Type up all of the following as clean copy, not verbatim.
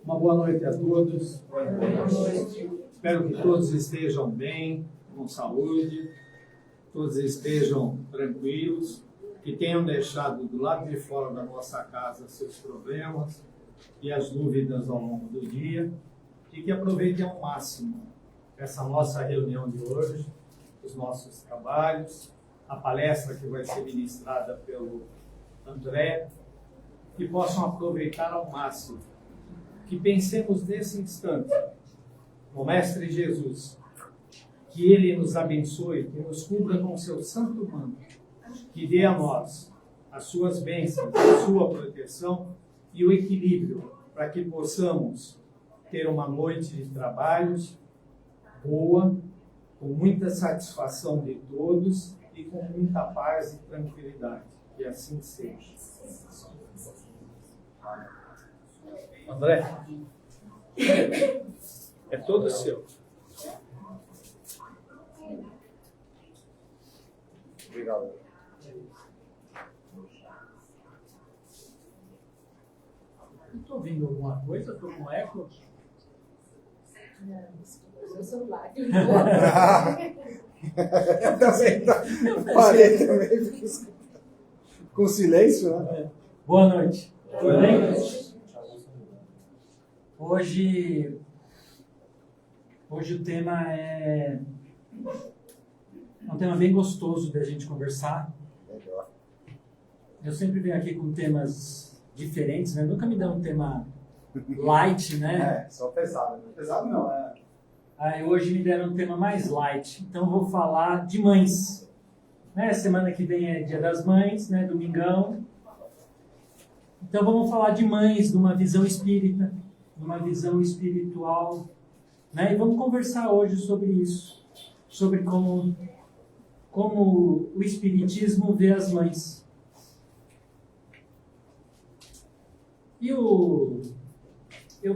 Uma boa noite a todos. Boa noite. Espero que todos estejam bem, com saúde, todos estejam tranquilos, que tenham deixado do lado de fora da nossa casa seus problemas e as dúvidas ao longo do dia e que aproveitem ao máximo essa nossa reunião de hoje, os nossos trabalhos, a palestra que vai ser ministrada pelo André, que possam aproveitar ao máximo, que pensemos nesse instante no Mestre Jesus, que Ele nos abençoe, que nos cubra com seu santo manto, que dê a nós as suas bênçãos, a sua proteção e o equilíbrio para que possamos ter uma noite de trabalhos boa, com muita satisfação de todos e com muita paz e tranquilidade. Que assim seja. André, é todo seu. Obrigado. Estou ouvindo alguma coisa? Estou com eco? Não, o celular. Eu também parei também com silêncio, né? Boa noite. Boa noite. Hoje o tema é um tema bem gostoso da gente conversar. Melhor. Eu sempre venho aqui com temas diferentes, né? Nunca me dá um tema light, né? Só pesado. Pesado não, é. Aí hoje me deram um tema mais light. Então eu vou falar de mães. Né? Semana que vem é Dia das Mães, né? Domingão. Então vamos falar de mães, de uma visão espírita, de uma visão espiritual, né? E vamos conversar hoje sobre isso, sobre como o espiritismo vê as mães. E eu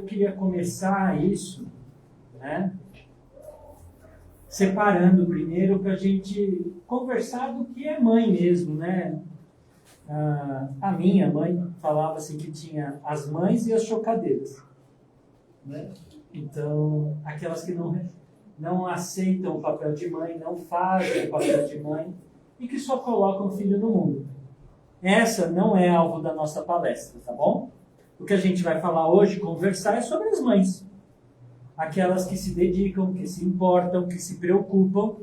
queria começar isso, né? Separando primeiro para a gente conversar do que é mãe mesmo, né? A minha mãe falava assim que tinha as mães e as chocadeiras, né? Então, aquelas que não aceitam o papel de mãe, não fazem o papel de mãe e que só colocam o filho no mundo. Essa não é alvo da nossa palestra, tá bom? O que a gente vai falar hoje, conversar, é sobre as mães. Aquelas que se dedicam, que se importam, que se preocupam,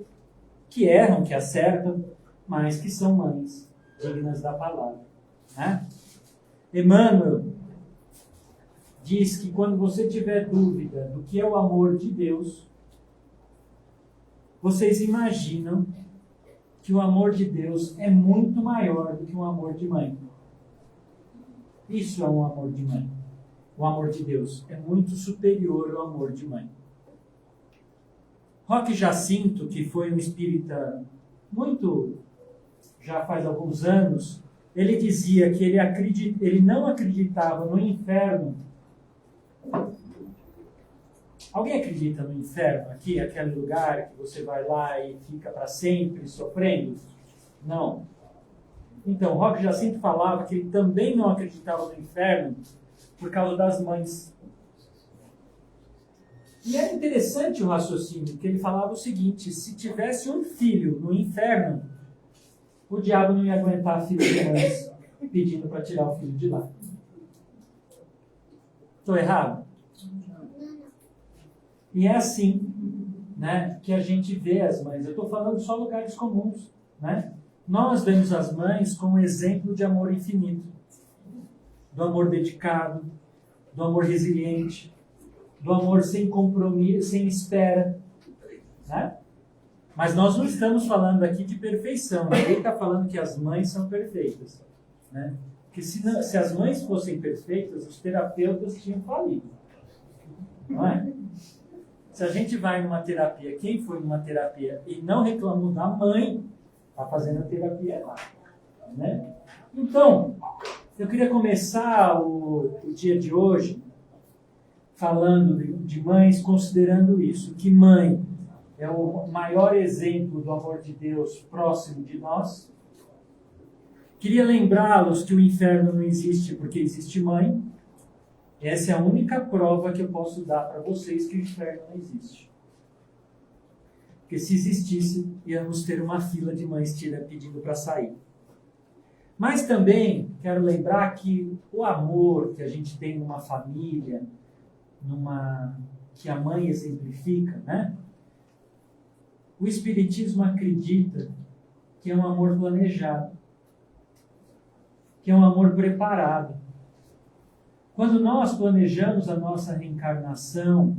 que erram, que acertam, mas que são mães dignas da palavra, né? Emmanuel diz que quando você tiver dúvida do que é o amor de Deus, vocês imaginam que o amor de Deus é muito maior do que um amor de mãe. Isso é um amor de mãe. O amor de Deus é muito superior ao amor de mãe. Roque Jacinto, que foi um espírita já faz alguns anos, ele dizia que ele não acreditava no inferno. Alguém acredita no inferno aqui? Aquele lugar que você vai lá e fica para sempre sofrendo? Não. Então, Roque Jacinto falava que ele também não acreditava no inferno por causa das mães. E era interessante o raciocínio, que ele falava o seguinte: se tivesse um filho no inferno, o diabo não ia aguentar filho de mães pedindo para tirar o filho de lá. Estou errado? E é assim, né, que a gente vê as mães. Eu estou falando só lugares comuns, né? Nós vemos as mães como exemplo de amor infinito, do amor dedicado, do amor resiliente, do amor sem compromisso, sem espera, né? Mas nós não estamos falando aqui de perfeição. Ninguém está falando que as mães são perfeitas, né? Porque se as mães fossem perfeitas, os terapeutas tinham falido, não é? Se a gente vai numa terapia, quem foi numa terapia e não reclamou da mãe, está fazendo a terapia errada, né? Então, eu queria começar o dia de hoje falando de mães, considerando isso, que mãe é o maior exemplo do amor de Deus próximo de nós. Queria lembrá-los que o inferno não existe porque existe mãe. Essa é a única prova que eu posso dar para vocês que o inferno não existe. Porque se existisse, íamos ter uma fila de mães pedindo para sair. Mas também quero lembrar que o amor que a gente tem numa família, que a mãe exemplifica, né? O Espiritismo acredita que é um amor planejado, que é um amor preparado. Quando nós planejamos a nossa reencarnação,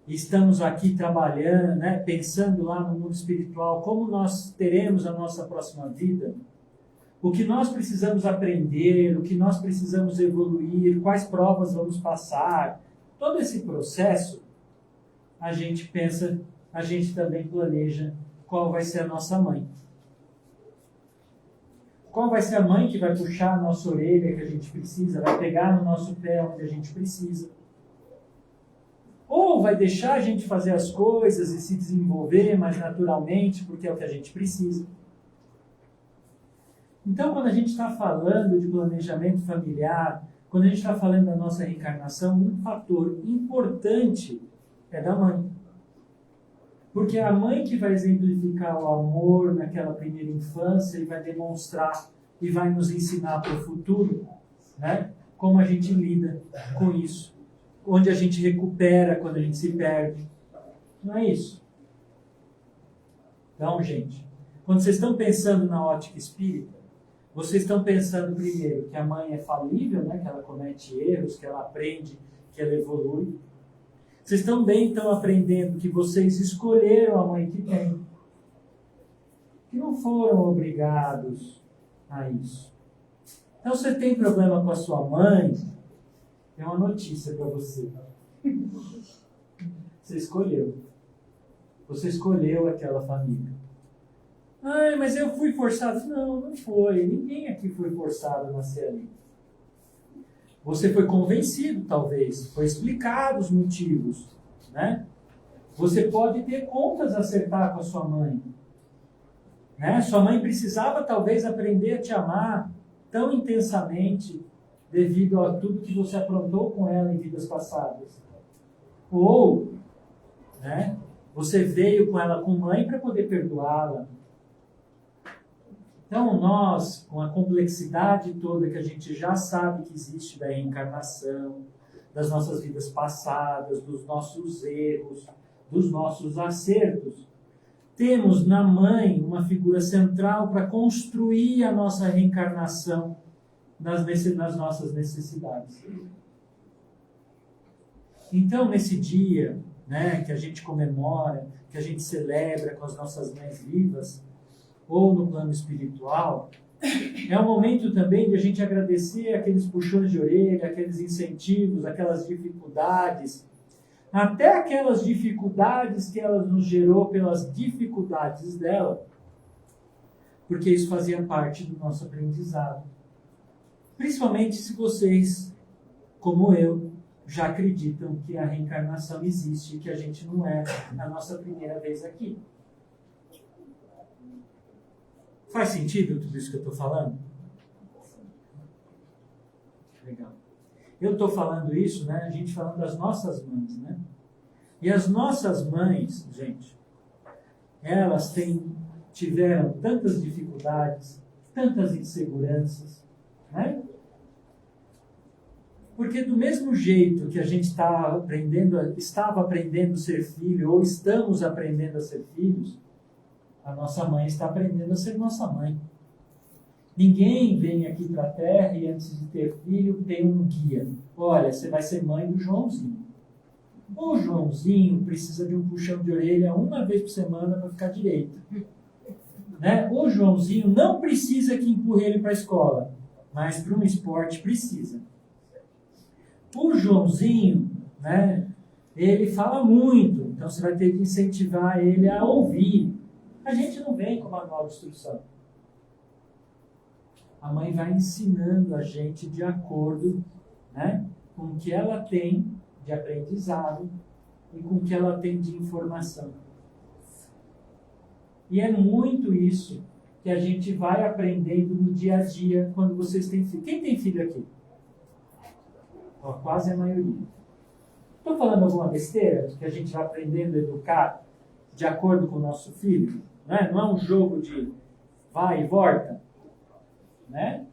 estamos aqui trabalhando, né, pensando lá no mundo espiritual, como nós teremos a nossa próxima vida, o que nós precisamos aprender, o que nós precisamos evoluir, quais provas vamos passar, todo esse processo, a gente pensa, a gente também planeja qual vai ser a nossa mãe. Qual vai ser a mãe que vai puxar a nossa orelha que a gente precisa, vai pegar no nosso pé onde a gente precisa. Ou vai deixar a gente fazer as coisas e se desenvolver mais naturalmente, porque é o que a gente precisa. Então, quando a gente está falando de planejamento familiar, quando a gente está falando da nossa reencarnação, um fator importante é da mãe. Porque é a mãe que vai exemplificar o amor naquela primeira infância e vai demonstrar e vai nos ensinar para o futuro, né, como a gente lida com isso. Onde a gente recupera quando a gente se perde. Não é isso? Então, gente, quando vocês estão pensando na ótica espírita, vocês estão pensando primeiro que a mãe é falível, né, que ela comete erros, que ela aprende, que ela evolui. Vocês também estão aprendendo que vocês escolheram a mãe que tem. Que não foram obrigados a isso. Então, você tem problema com a sua mãe, é uma notícia para você. Você escolheu. Você escolheu aquela família. Ai, mas eu fui forçado. Não, não foi. Ninguém aqui foi forçado a nascer ali. Você foi convencido, talvez. Foi explicado os motivos, né? Você pode ter contas a acertar com a sua mãe. Né? Sua mãe precisava, talvez, aprender a te amar tão intensamente devido a tudo que você aprontou com ela em vidas passadas. Ou, né, você veio com ela com mãe para poder perdoá-la. Então, nós, com a complexidade toda que a gente já sabe que existe da reencarnação, das nossas vidas passadas, dos nossos erros, dos nossos acertos, temos na mãe uma figura central para construir a nossa reencarnação nas nossas necessidades. Então, nesse dia, né, que a gente comemora, que a gente celebra com as nossas mães vivas, ou no plano espiritual, é um momento também de a gente agradecer aqueles puxões de orelha, aqueles incentivos, aquelas dificuldades, até aquelas dificuldades que ela nos gerou pelas dificuldades dela, porque isso fazia parte do nosso aprendizado. Principalmente se vocês, como eu, já acreditam que a reencarnação existe e que a gente não é a nossa primeira vez aqui. Faz sentido tudo isso que eu estou falando? Legal. Eu estou falando isso, né? A gente falando das nossas mães, né? E as nossas mães, gente, elas tiveram tantas dificuldades, tantas inseguranças, né? Porque do mesmo jeito que a gente estava aprendendo a ser filho, ou estamos aprendendo a ser filhos, a nossa mãe está aprendendo a ser nossa mãe. Ninguém vem aqui para a Terra e antes de ter filho tem um guia. Olha, você vai ser mãe do Joãozinho. O Joãozinho precisa de um puxão de orelha uma vez por semana para ficar direito. Né? O Joãozinho não precisa que empurre ele para a escola, mas para um esporte precisa. O Joãozinho, né, ele fala muito, então você vai ter que incentivar ele a ouvir. A gente não vem com manual de instrução. A mãe vai ensinando a gente de acordo, né, com o que ela tem de aprendizado e com o que ela tem de informação. E é muito isso que a gente vai aprendendo no dia a dia quando vocês têm filho. Quem tem filho aqui? Ó, quase a maioria. Estou falando alguma besteira que a gente vai aprendendo a educar de acordo com o nosso filho? Né? Não é um jogo de vai e volta, né?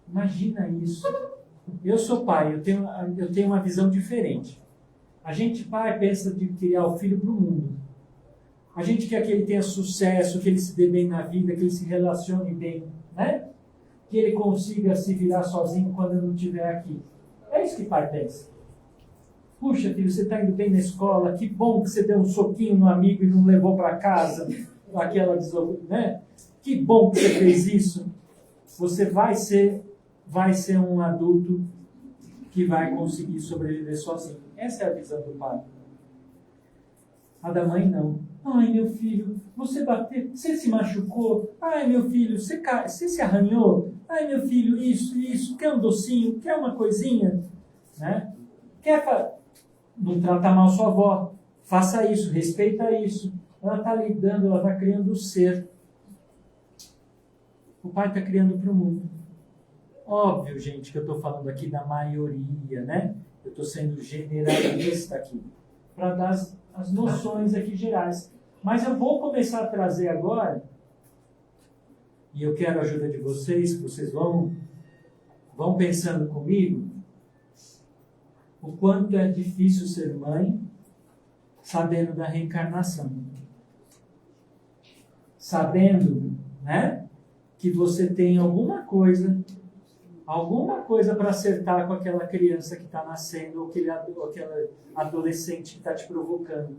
Imagina isso. Eu sou pai, eu tenho uma visão diferente. A gente, pai, pensa de criar o filho para o mundo. A gente quer que ele tenha sucesso, que ele se dê bem na vida, que ele se relacione bem, né? Que ele consiga se virar sozinho quando eu não estiver aqui. É isso que pai pensa. Puxa, filho, você está indo bem na escola, que bom que você deu um soquinho no amigo e não levou para casa aquela né? Que bom que você fez isso. Você vai ser um adulto que vai conseguir sobreviver sozinho. Essa é a visão do pai. A da mãe não. Ai, meu filho, você bateu, você se machucou. Ai, meu filho, você se arranhou. Ai, meu filho, isso, quer um docinho, quer uma coisinha? Né? Não trata mal sua avó. Faça isso, respeita isso. Ela está lidando, ela está criando o ser. O pai está criando para o mundo. Óbvio, gente, que eu estou falando aqui da maioria, né? Eu estou sendo generalista aqui, para dar as noções aqui gerais. Mas eu vou começar a trazer agora, e eu quero a ajuda de vocês vão pensando comigo, o quanto é difícil ser mãe sabendo da reencarnação. Sabendo, né, que você tem alguma coisa para acertar com aquela criança que está nascendo ou aquela adolescente que está te provocando.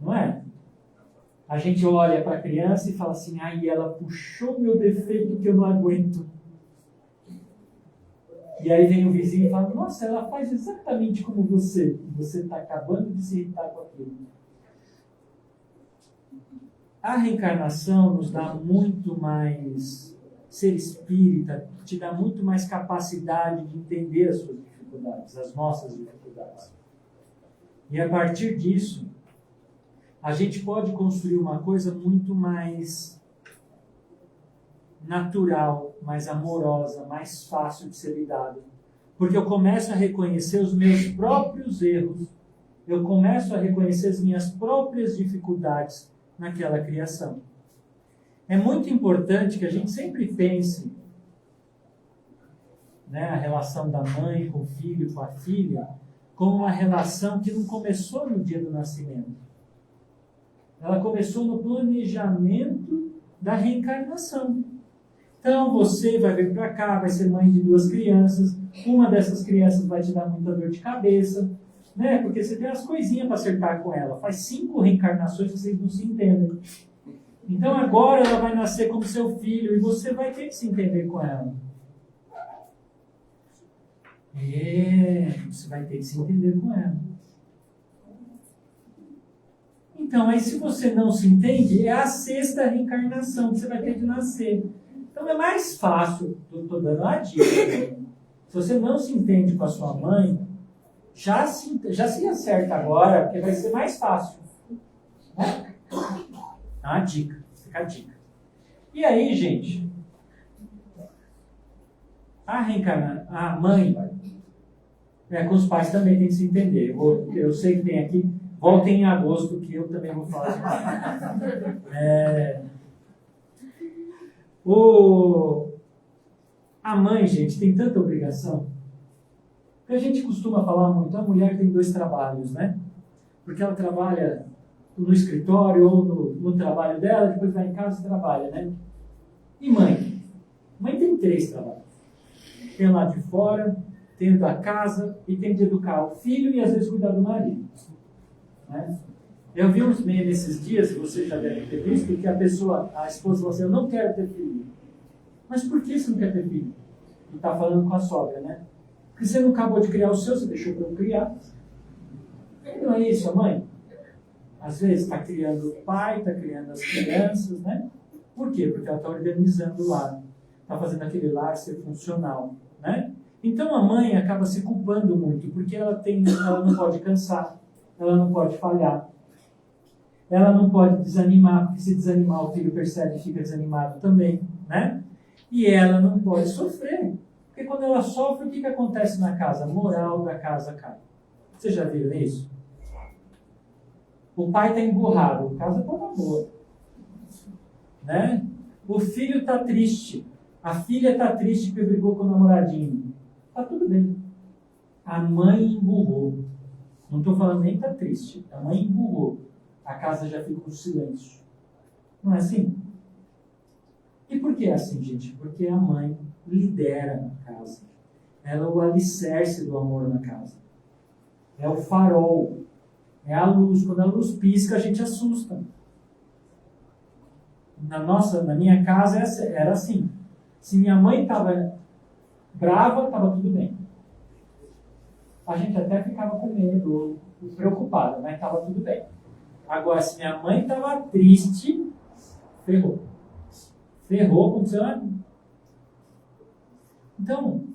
Não é? A gente olha para a criança e fala assim, ai, ela puxou meu defeito que eu não aguento. E aí vem o vizinho e fala, nossa, ela faz exatamente como você. E você está acabando de se irritar com aquilo. A reencarnação nos dá muito mais... Ser espírita te dá muito mais capacidade de entender as suas dificuldades, as nossas dificuldades. E a partir disso, a gente pode construir uma coisa muito mais natural, mais amorosa, mais fácil de ser lidada. Porque eu começo a reconhecer os meus próprios erros, eu começo a reconhecer as minhas próprias dificuldades naquela criação. É muito importante que a gente sempre pense, né, a relação da mãe com o filho, com a filha, como uma relação que não começou no dia do nascimento. Ela começou no planejamento da reencarnação. Então você vai vir para cá, vai ser mãe de 2 crianças, uma dessas crianças vai te dar muita dor de cabeça, né, porque você tem as coisinhas para acertar com ela. Faz 5 reencarnações que vocês não se entendem. Então agora ela vai nascer como seu filho e você vai ter que se entender com ela. Você vai ter que se entender com ela. Então, aí se você não se entende, é a 6ª reencarnação que você vai ter de nascer. Então é mais fácil, estou dando uma dica. Se você não se entende com a sua mãe, já se acerta agora, porque vai ser mais fácil. Né? A dica, fica a dica. E aí, gente, a mãe, com os pais também tem que se entender. Eu sei que tem aqui, voltem em agosto, que eu também vou falar a mãe, gente, tem tanta obrigação, que a gente costuma falar muito, a mulher tem 2 trabalhos, né? Porque ela trabalha no escritório ou no trabalho dela, depois vai em casa e trabalha, né? E mãe? Mãe tem 3 trabalhos. Tem o lado de fora, tem o da casa e tem de educar o filho e às vezes cuidar do marido. Né? Eu vi uns memes esses dias, vocês já devem ter visto, que a esposa falou assim, eu não quero ter filho. Mas por que você não quer ter filho? E está falando com a sogra, né? Porque você não acabou de criar o seu, você deixou para eu criar. Não é isso, a mãe? Às vezes está criando o pai, está criando as crianças, né? Por quê? Porque ela está organizando o lar. Está fazendo aquele lar ser funcional, né? Então a mãe acaba se culpando muito, porque ela não pode cansar, ela não pode falhar, ela não pode desanimar, porque se desanimar o filho percebe e fica desanimado também, né? E ela não pode sofrer, porque Porque quando ela sofre, o que acontece na casa? A moral da casa cai. Vocês já viram isso? O pai está emburrado, a casa está boa. Né? O filho está triste. A filha está triste porque brigou com o namoradinho. Está tudo bem. A mãe emburrou. Não estou falando nem que está triste. A mãe emburrou. A casa já fica com silêncio. Não é assim? E por que é assim, gente? Porque a mãe lidera a casa. Ela é o alicerce do amor na casa. É o farol. É a luz. Quando a luz pisca, a gente assusta. Na minha casa era assim. Se minha mãe estava brava, estava tudo bem. A gente até ficava com medo, preocupada, mas estava tudo bem. Agora, se minha mãe estava triste, ferrou. Ferrou, aconteceu nada. Então,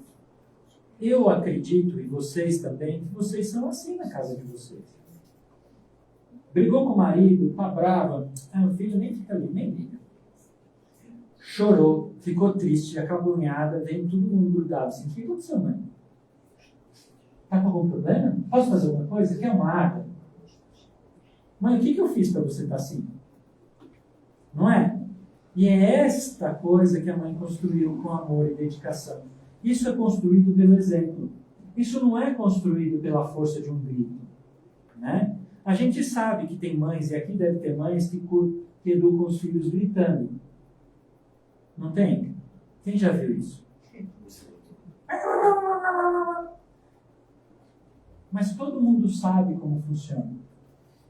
eu acredito, e vocês também, que vocês são assim na casa de vocês. Brigou com o marido, tá brava, o filho nem fica ali, nem liga. Chorou, ficou triste, acabunhada, vem todo mundo grudado assim. O que aconteceu, mãe? Tá com algum problema? Posso fazer alguma coisa? Quer uma água? Mãe, o que eu fiz para você estar assim? Não é? E é esta coisa que a mãe construiu com amor e dedicação. Isso é construído pelo exemplo. Isso não é construído pela força de um grito. Né? A gente sabe que tem mães, e aqui deve ter mães, que educam os filhos gritando. Não tem? Quem já viu isso? Mas todo mundo sabe como funciona.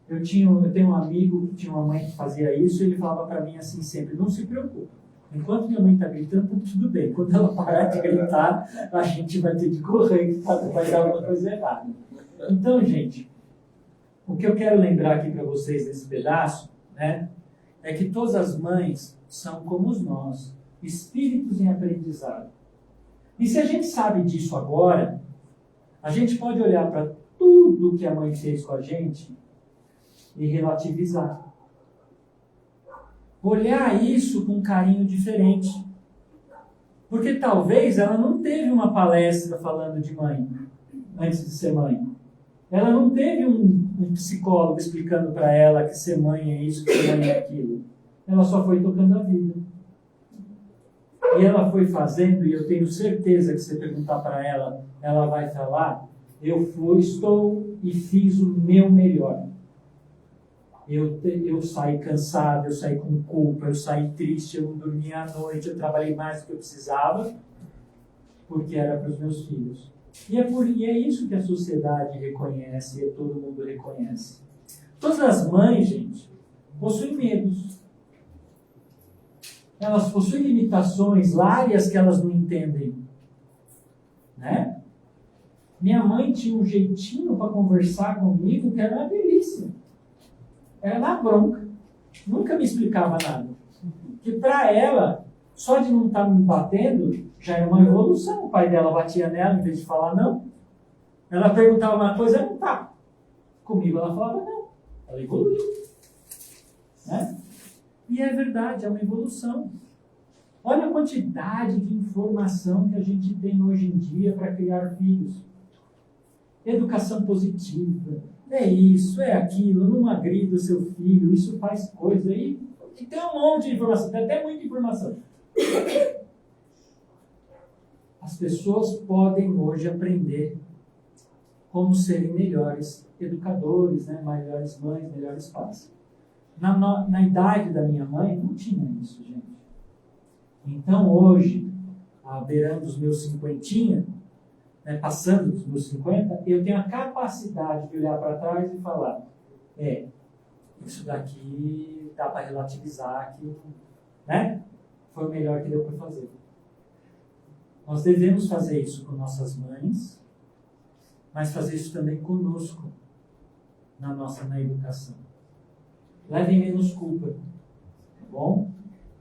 Eu tenho um amigo que tinha uma mãe que fazia isso e ele falava para mim assim sempre, não se preocupe. Enquanto minha mãe está gritando, tá tudo bem. Quando ela parar de gritar, a gente vai ter que correr, vai dar alguma coisa errada. Então, gente, o que eu quero lembrar aqui para vocês nesse pedaço, né, é que todas as mães são como nós, espíritos em aprendizado. E se a gente sabe disso agora, a gente pode olhar para tudo que a mãe fez com a gente e relativizar. Olhar isso com um carinho diferente. Porque talvez ela não teve uma palestra falando de mãe, antes de ser mãe. Ela não teve um psicólogo explicando para ela que ser mãe é isso, que ser mãe é aquilo. Ela só foi tocando a vida. E ela foi fazendo, e eu tenho certeza que se você perguntar para ela, ela vai falar, estou e fiz o meu melhor. Eu saí cansado, eu saí com culpa, eu saí triste, eu não dormia à noite, eu trabalhei mais do que eu precisava, porque era para os meus filhos. E é isso que a sociedade reconhece, e todo mundo reconhece. Todas as mães, gente, possuem medos. Elas possuem limitações, áreas que elas não entendem. Né? Minha mãe tinha um jeitinho para conversar comigo que era uma delícia. Era na bronca. Nunca me explicava nada. Que para ela, só de não estar me batendo, já era uma evolução. O pai dela batia nela em vez de falar não. Ela perguntava uma coisa, não tá. Comigo ela falava não. Ela evoluiu. Né? E é verdade, é uma evolução. Olha a quantidade de informação que a gente tem hoje em dia para criar filhos. Educação positiva, é isso, é aquilo, não agrida o seu filho, isso faz coisa aí. E tem um monte de informação, tem até muita informação. As pessoas podem hoje aprender como serem melhores educadores, né? Melhores mães, melhores pais. Na idade da minha mãe, não tinha isso, gente. Então, hoje, beirando os meus 50, né, passando dos meus 50, eu tenho a capacidade de olhar para trás e falar, isso daqui dá para relativizar, que, né, foi o melhor que deu para fazer. Nós devemos fazer isso com nossas mães, mas fazer isso também conosco, na educação. Levem menos culpa, tá bom?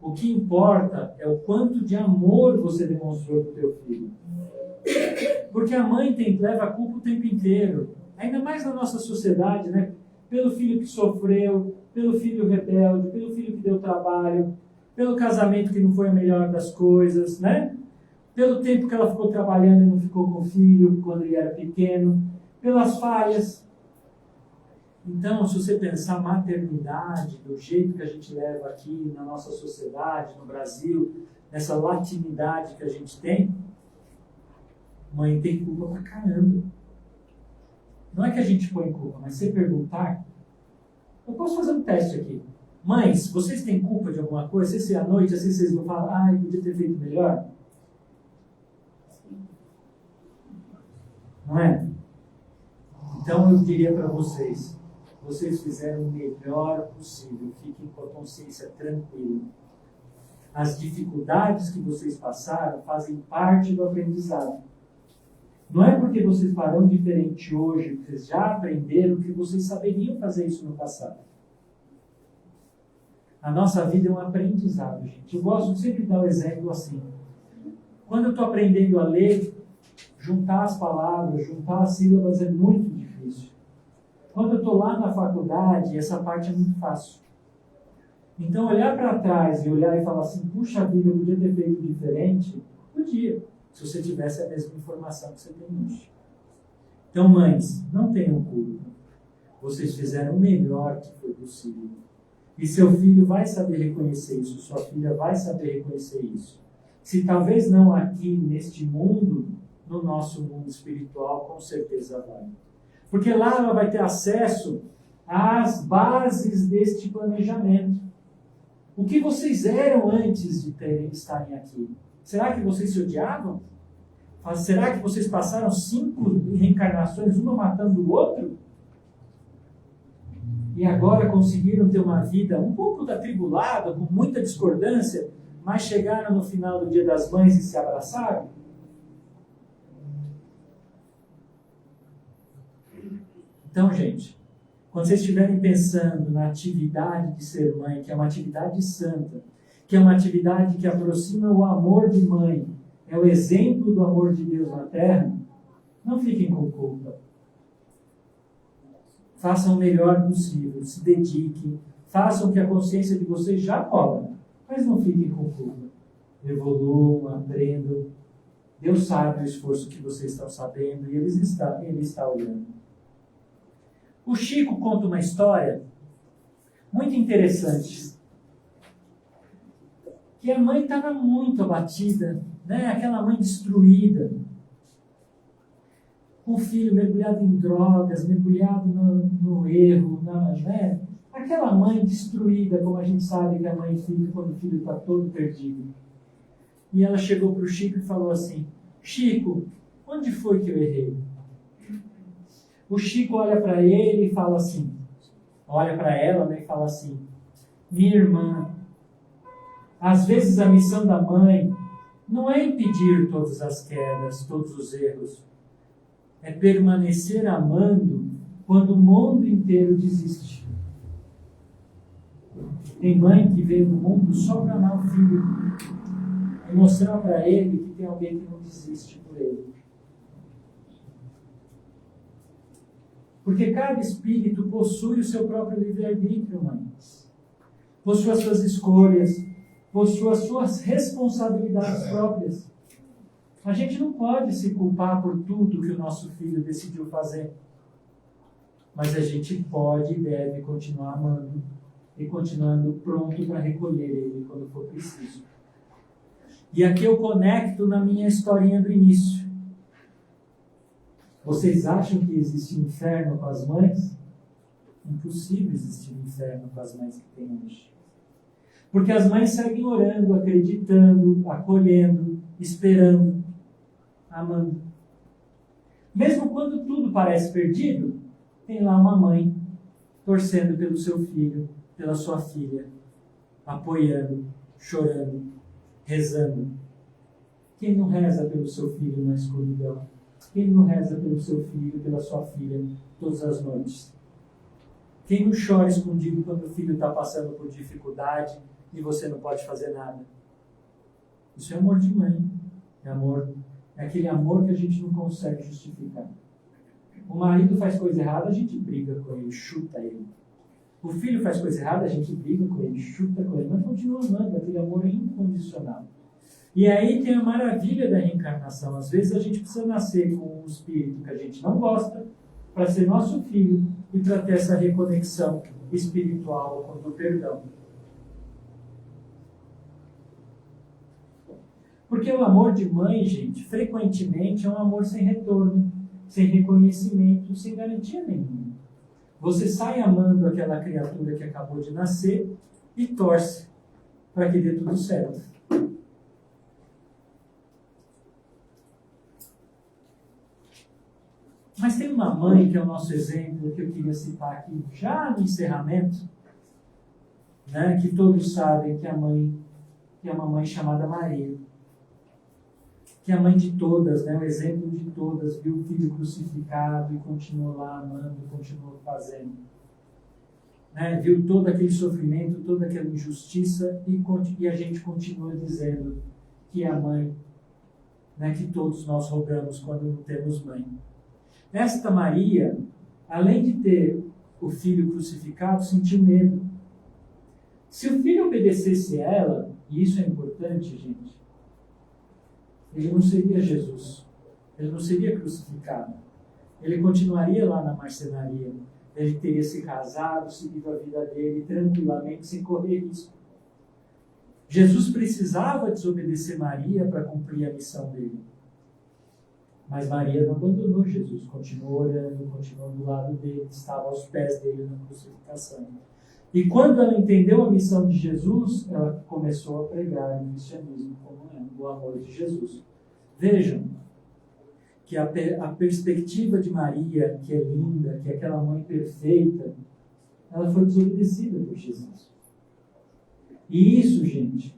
O que importa é o quanto de amor você demonstrou para o teu filho. Porque a mãe leva a culpa o tempo inteiro. Ainda mais na nossa sociedade, né? Pelo filho que sofreu, pelo filho rebelde, pelo filho que deu trabalho, pelo casamento que não foi a melhor das coisas, né? pelo tempo que ela ficou trabalhando e não ficou com o filho quando ele era pequeno, pelas falhas. Então, se você pensar maternidade, do jeito que a gente leva aqui na nossa sociedade, no Brasil, nessa latinidade que a gente tem, mãe tem culpa pra caramba. Não é que a gente põe culpa, mas se perguntar, eu posso fazer um teste aqui. Mães, vocês têm culpa de alguma coisa? Se à noite, assim, vocês vão falar, ai, podia ter feito melhor? Não é? Então eu diria para vocês, vocês fizeram o melhor possível, fiquem com a consciência tranquila. As dificuldades que vocês passaram fazem parte do aprendizado. Não é porque vocês farão diferente hoje, que vocês já aprenderam, que vocês saberiam fazer isso no passado. A nossa vida é um aprendizado, gente. Eu gosto de sempre dar um exemplo assim. Quando eu estou aprendendo a ler, juntar as palavras, juntar as sílabas é muito difícil. Quando eu estou lá na faculdade, essa parte é muito fácil. Então, olhar para trás e olhar e falar assim, puxa vida, eu podia ter feito diferente, podia, se você tivesse a mesma informação que você tem hoje. Então, mães, não tenham culpa. Vocês fizeram o melhor que foi possível. E seu filho vai saber reconhecer isso, sua filha vai saber reconhecer isso. Se talvez não aqui, neste mundo, no nosso mundo espiritual, com certeza vai. Porque lá ela vai ter acesso às bases deste planejamento. O que vocês eram antes de estarem aqui? Será que vocês se odiavam? Será que vocês passaram 5 reencarnações, uma matando o outro? E agora conseguiram ter uma vida um pouco atribulada, com muita discordância, mas chegaram no final do Dia das Mães e se abraçaram? Então, gente, quando vocês estiverem pensando na atividade de ser mãe, que é uma atividade santa, que é uma atividade que aproxima o amor de mãe, é o exemplo do amor de Deus na Terra, não fiquem com culpa. Façam o melhor possível, se dediquem, façam o que a consciência de vocês já cobra, mas não fiquem com culpa. Evoluam, aprendam. Deus sabe o esforço que vocês estão sabendo e Ele está olhando. O Chico conta uma história muito interessante. Que a mãe estava muito abatida, né? Aquela mãe destruída. Com o filho mergulhado em drogas, mergulhado no erro, né? Aquela mãe destruída, como a gente sabe que a mãe fica quando o filho está todo perdido. E ela chegou para o Chico e falou assim, Chico, onde foi que eu errei? O Chico olha para ele e fala assim, olha para ela, né, e fala assim, minha irmã, às vezes a missão da mãe não é impedir todas as quedas, todos os erros, é permanecer amando quando o mundo inteiro desiste. Tem mãe que veio do mundo só para amar o filho e mostrar para ele que tem alguém que não desiste por ele. Porque cada espírito possui o seu próprio livre-arbítrio, mães. Possui as suas escolhas, possui as suas responsabilidades próprias. A gente não pode se culpar por tudo que o nosso filho decidiu fazer. Mas a gente pode e deve continuar amando e continuando pronto para recolher ele quando for preciso. E aqui eu conecto na minha historinha do início. Vocês acham que existe inferno com as mães? Impossível existir inferno com as mães que tem hoje. Porque as mães seguem orando, acreditando, acolhendo, esperando, amando. Mesmo quando tudo parece perdido, tem lá uma mãe torcendo pelo seu filho, pela sua filha, apoiando, chorando, rezando. Quem não reza pelo seu filho na escuridão? Quem não reza pelo seu filho, pela sua filha, todas as noites? Quem não chora escondido quando o filho está passando por dificuldade e você não pode fazer nada? Isso é amor de mãe. É aquele amor que a gente não consegue justificar. O marido faz coisa errada, a gente briga com ele, chuta ele. O filho faz coisa errada, a gente briga com ele, chuta com ele, mas continua amando, aquele amor incondicional. E aí tem a maravilha da reencarnação. Às vezes a gente precisa nascer com um espírito que a gente não gosta para ser nosso filho e para ter essa reconexão espiritual com o perdão. Porque o amor de mãe, gente, frequentemente é um amor sem retorno, sem reconhecimento, sem garantia nenhuma. Você sai amando aquela criatura que acabou de nascer e torce para que dê tudo certo. Mas tem uma mãe que é o nosso exemplo, que eu queria citar aqui já no encerramento, né, que todos sabem que é uma mãe chamada Maria, que é a mãe de todas, né, o exemplo de todas, viu o filho crucificado e continuou lá amando, continuou fazendo. Né, viu todo aquele sofrimento, toda aquela injustiça e a gente continua dizendo que é a mãe, né, que todos nós rogamos quando não temos mãe. Esta Maria, além de ter o filho crucificado, sentiu medo. Se o filho obedecesse a ela, e isso é importante, gente, ele não seria Jesus. Ele não seria crucificado. Ele continuaria lá na marcenaria. Ele teria se casado, seguido a vida dele tranquilamente, sem correr risco. Jesus precisava desobedecer Maria para cumprir a missão dele. Mas Maria não abandonou Jesus, continuou orando, continuou do lado dele, estava aos pés dele na crucificação. E quando ela entendeu a missão de Jesus, ela começou a pregar o cristianismo como é, o amor de Jesus. Vejam que a perspectiva de Maria, que é linda, que é aquela mãe perfeita, ela foi desobedecida por Jesus. E isso, gente,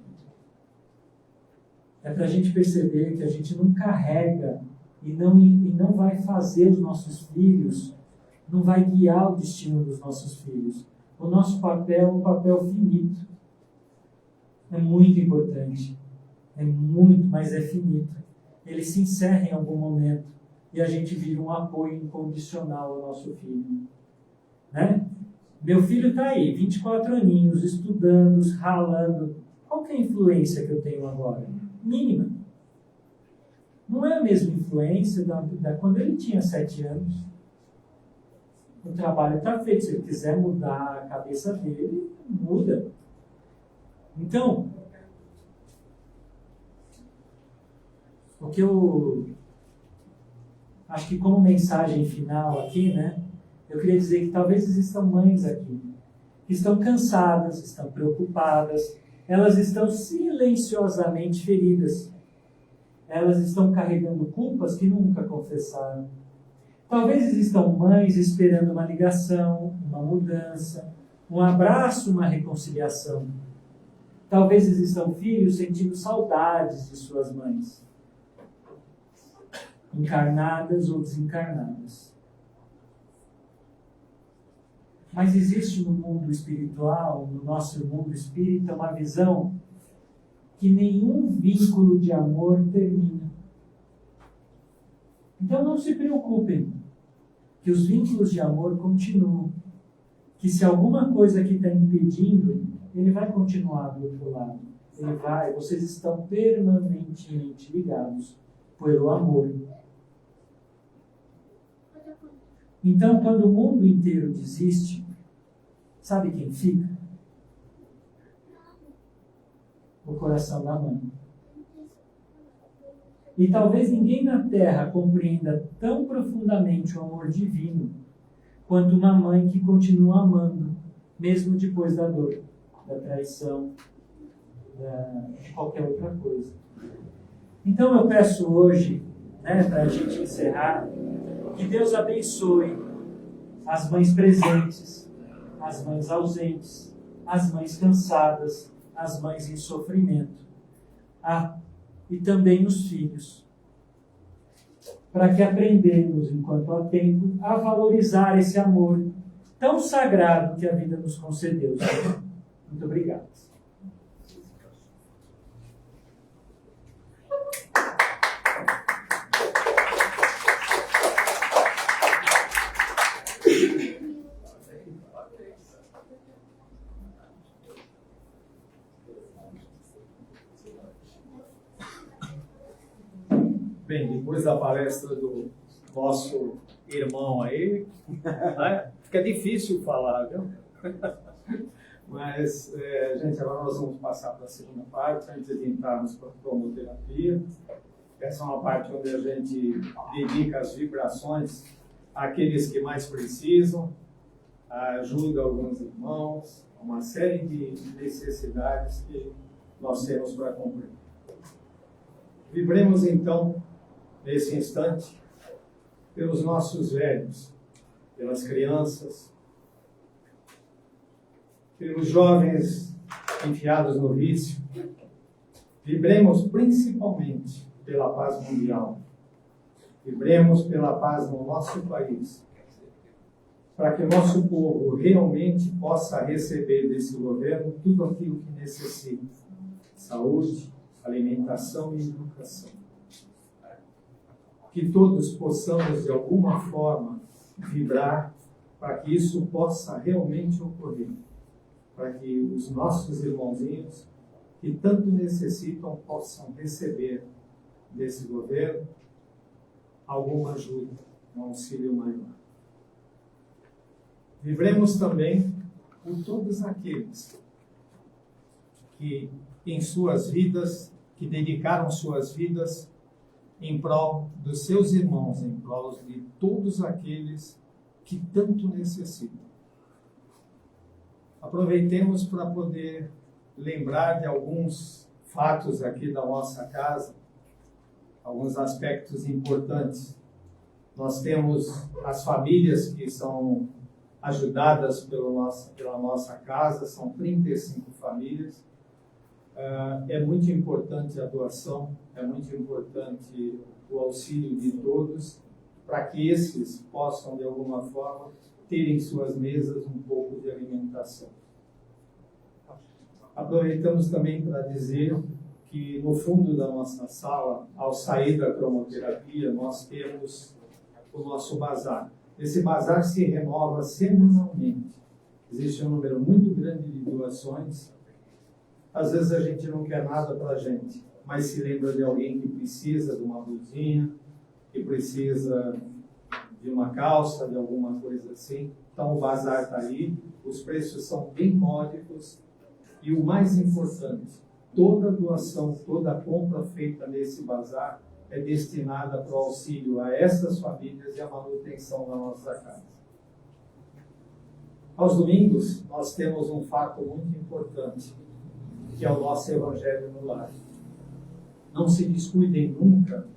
é para a gente perceber que a gente não carrega e não vai fazer os nossos filhos, não vai guiar o destino dos nossos filhos. O nosso papel é um papel finito. É muito importante. É muito, mas é finito. Ele se encerra em algum momento e a gente vira um apoio incondicional ao nosso filho. Né? Meu filho está aí, 24 aninhos, estudando, ralando. Qual que é a influência que eu tenho agora? Mínima. Não é a mesma influência da quando ele tinha 7 anos. O trabalho está feito. Se ele quiser mudar a cabeça dele, muda. Então, o que eu acho que como mensagem final aqui, né, eu queria dizer que talvez existam mães aqui que estão cansadas, estão preocupadas, elas estão silenciosamente feridas. Elas estão carregando culpas que nunca confessaram. Talvez existam mães esperando uma ligação, uma mudança, um abraço, uma reconciliação. Talvez existam filhos sentindo saudades de suas mães, encarnadas ou desencarnadas. Mas existe no mundo espiritual, no nosso mundo espírita, uma visão que nenhum vínculo de amor termina. Então não se preocupem, que os vínculos de amor continuam. Que se alguma coisa aqui está impedindo, ele vai continuar do outro lado. Vocês estão permanentemente ligados pelo amor. Então, quando o mundo inteiro desiste, sabe quem fica? O coração da mãe. E talvez ninguém na Terra compreenda tão profundamente o amor divino quanto uma mãe que continua amando, mesmo depois da dor, da traição, de qualquer outra coisa. Então eu peço hoje, para a gente encerrar, que Deus abençoe as mães presentes, as mães ausentes, as mães cansadas, as mães em sofrimento, e também os filhos, para que aprendamos, enquanto há tempo, a valorizar esse amor tão sagrado que a vida nos concedeu. Muito obrigado. depois da palestra do nosso irmão aí, né? Fica difícil falar, viu? Mas, gente, agora nós vamos passar para a segunda parte, antes de entrarmos para a cromoterapia. Essa é uma parte onde a gente dedica as vibrações àqueles que mais precisam, ajuda alguns irmãos, uma série de necessidades que nós temos para cumprir. Vibremos então, nesse instante, pelos nossos velhos, pelas crianças, pelos jovens enfiados no vício. Vibremos principalmente pela paz mundial. Vibremos pela paz no nosso país, para que o nosso povo realmente possa receber desse governo tudo aquilo que necessita: saúde, alimentação e educação. Que todos possamos, de alguma forma, vibrar para que isso possa realmente ocorrer, para que os nossos irmãozinhos que tanto necessitam possam receber desse governo alguma ajuda, um auxílio maior. Vibremos também por todos aqueles que em suas vidas, que dedicaram suas vidas em prol dos seus irmãos, em prol de todos aqueles que tanto necessitam. Aproveitemos para poder lembrar de alguns fatos aqui da nossa casa, alguns aspectos importantes. Nós temos as famílias que são ajudadas pela nossa casa, são 35 famílias. É muito importante a doação, é muito importante o auxílio de todos, para que esses possam, de alguma forma, ter em suas mesas um pouco de alimentação. Aproveitamos também para dizer que no fundo da nossa sala, ao sair da cromoterapia, nós temos o nosso bazar. Esse bazar se renova semanalmente. Existe um número muito grande de doações. Às vezes a gente não quer nada para a gente, mas se lembra de alguém que precisa de uma blusinha, que precisa de uma calça, de alguma coisa assim. Então o bazar está aí, os preços são bem módicos e o mais importante, toda doação, toda compra feita nesse bazar é destinada para o auxílio a essas famílias e a manutenção da nossa casa. Aos domingos, nós temos um fato muito importante, que é o nosso Evangelho no Lar. Não se descuidem nunca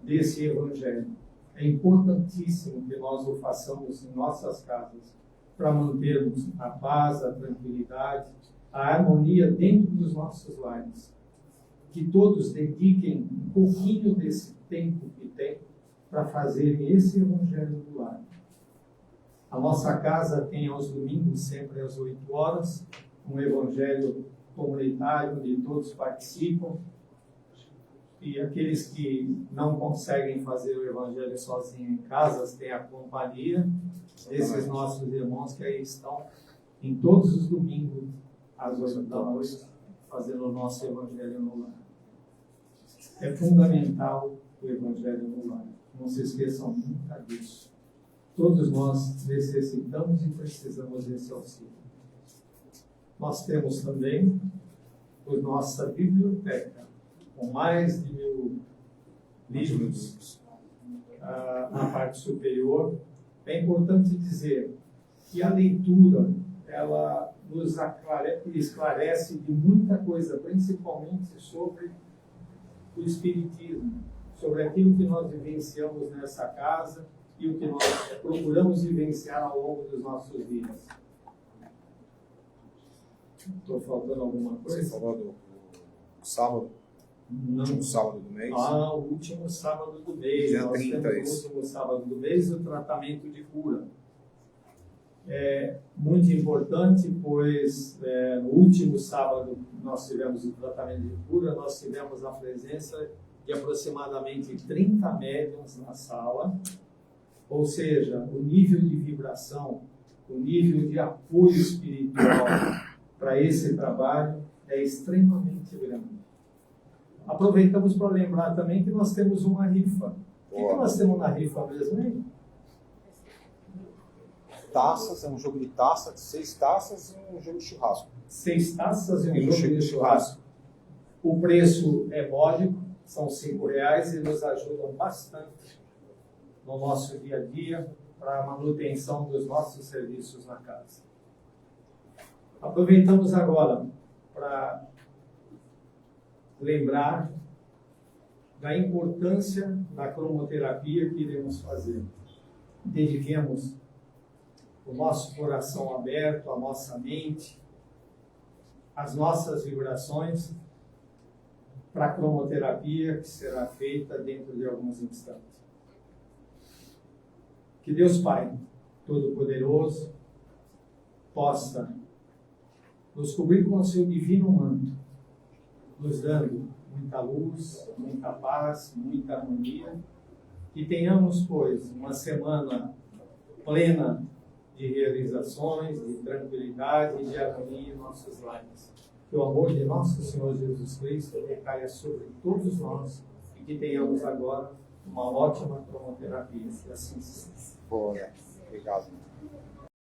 desse Evangelho. É importantíssimo que nós o façamos em nossas casas, para mantermos a paz, a tranquilidade, a harmonia dentro dos nossos lares. Que todos dediquem um pouquinho desse tempo que tem para fazerem esse Evangelho no lar. A nossa casa tem aos domingos, sempre às 8 horas, um Evangelho comunitário onde todos participam. E aqueles que não conseguem fazer o Evangelho sozinhos em casa, têm a companhia desses nossos irmãos que aí estão em todos os domingos, às 8 da noite, fazendo o nosso Evangelho no lar. É fundamental o Evangelho no lar. Não se esqueçam nunca disso. Todos nós necessitamos e precisamos desse auxílio. Nós temos também a nossa biblioteca, com mais de 1000 livros na parte superior. É importante dizer que a leitura, ela nos esclarece de muita coisa, principalmente sobre o Espiritismo, sobre aquilo que nós vivenciamos nessa casa e o que nós procuramos vivenciar ao longo dos nossos dias. Estou faltando alguma coisa? Você falou do sábado? Não. Último sábado do mês? O último sábado do mês. Dia Nós 30, temos no último sábado do mês o tratamento de cura. É muito importante, pois no último sábado nós tivemos o tratamento de cura, nós tivemos a presença de aproximadamente 30 médiuns na sala, ou seja, o nível de vibração, o nível de apoio espiritual para esse trabalho é extremamente grande. Aproveitamos para lembrar também que nós temos uma rifa. O que Boa. nós temos na rifa mesmo, hein? Taças, é um jogo de taça, 6 taças e um jogo de churrasco. 6 taças e um E um jogo de de churrasco. O preço é módico, são R$5 e nos ajudam bastante no nosso dia a dia para a manutenção dos nossos serviços na casa. Aproveitamos agora para lembrar da importância da cromoterapia que iremos fazer. Dediquemos o nosso coração aberto, a nossa mente, as nossas vibrações para a cromoterapia que será feita dentro de alguns instantes. Que Deus Pai Todo-Poderoso possa nos cobrir com o seu divino manto, nos dando muita luz, muita paz, muita harmonia, que tenhamos, pois, uma semana plena de realizações, de tranquilidade e de harmonia em nossos lares. Que o amor de nosso Senhor Jesus Cristo recaia sobre todos nós e que tenhamos agora uma ótima cromoterapia. Que assim seja. Boa. Obrigado.